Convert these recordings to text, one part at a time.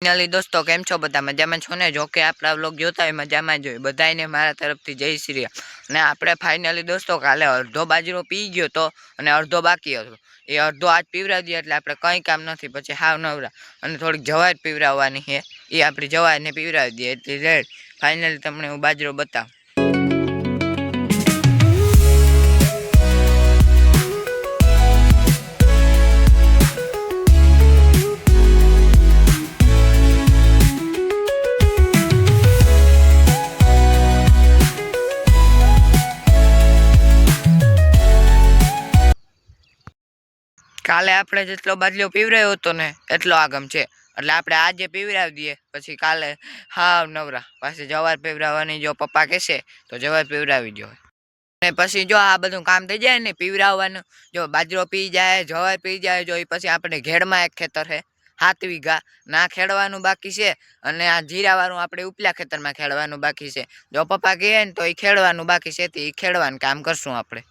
Finally દોસ્તો કેમ છો બધા મજામાં છો ને? જો કે આપણા વ્લોગ જોતા હોય મજામાં જ હોય બધાને મારા તરફથી જય શ્રી રામ. અને આપણે ફાઇનલી દોસ્તો કાલે અડધો બાજરો પી ગયો તો અને અડધો બાકી હતો. એ અડધો આજ પીવરાવી દઈએ એટલે આપણે કંઈ કામ નથી, પછી હાવ નવરા. અને થોડીક જવાર પીવરાવવાની છે, એ આપણી જવારને પીવરાવી દઈએ એટલે રેડ. ફાઇનલી તમને હું બાજરો બતાવું. કાલે આપણે જેટલો બાજરો પીવરાયો હતો ને એટલો આગમ છે, એટલે આપણે આજે પીવરાવી દઈએ પછી કાલે હાવ નવરા. પાછી જવાર પીવરાવવાની જો પપ્પા કહેશે તો જવાર પીવરાવી દો. અને પછી જો આ બધું કામ થઈ જાય ને પીવરાવવાનું, જો બાજરો પી જાય જવાર પી જાય, જો એ પછી આપણે ઘેડમાં એક ખેતર છે 7 વીઘા ના ખેડવાનું બાકી છે, અને આ જીરાવાળું આપણે ઉપલા ખેતરમાં ખેડવાનું બાકી છે. જો પપ્પા કહે ને તો એ ખેડવાનું બાકી છે, એ ખેડવાનું કામ કરશું આપણે.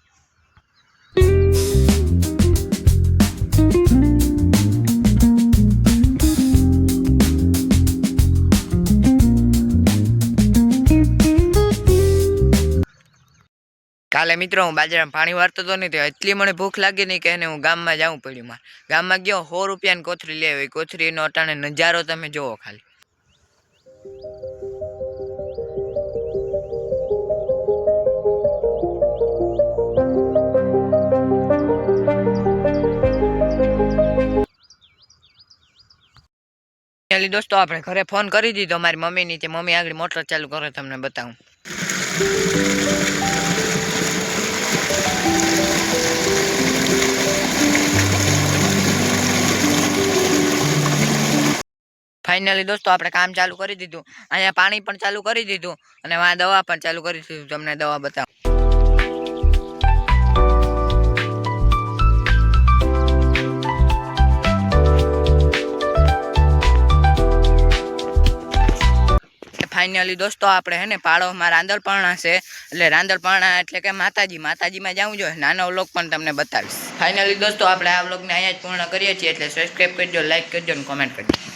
કાલે મિત્રો હું બાજરામાં પાણી વાળતો હતો ને, તો એટલી મને ભૂખ લાગી નહીં કે હું ગામમાં જવું પડ્યું. મારે ગામમાં ગયો 100 રૂપિયાની કોથળી લેવી. કોથળીનો અટાણે નજારો તમે જોવો ખાલી. દોસ્તો આપણે ઘરે ફોન કરી દીધો મારી મમ્મીની, તે મમ્મી આગળ મોટર ચાલુ કરે, તમને બતાવું. ફાઇનલી દોસ્તો આપણે કામ ચાલુ કરી દીધું, અહીંયા પાણી પણ ચાલુ કરી દીધું અને આ દવા પણ ચાલુ કરી દીધું. તમને દવા બતાવું. ફાઇનલી દોસ્તો આપણે હે ને પાડોમાં રાંદલપર્ણા છે, એટલે રાંદલપર્ણા એટલે કે માતાજીમાં જવું જોઈએ. નાનો વ્લોગ પણ તમને બતાવીશ. ફાઇનલી દોસ્તો આપણે આ વ્લોગને અહીંયા જ પૂર્ણ કરીએ છીએ, એટલે સબસ્ક્રાઈબ કરજો, લાઈક કરજો અને કોમેન્ટ કરજો.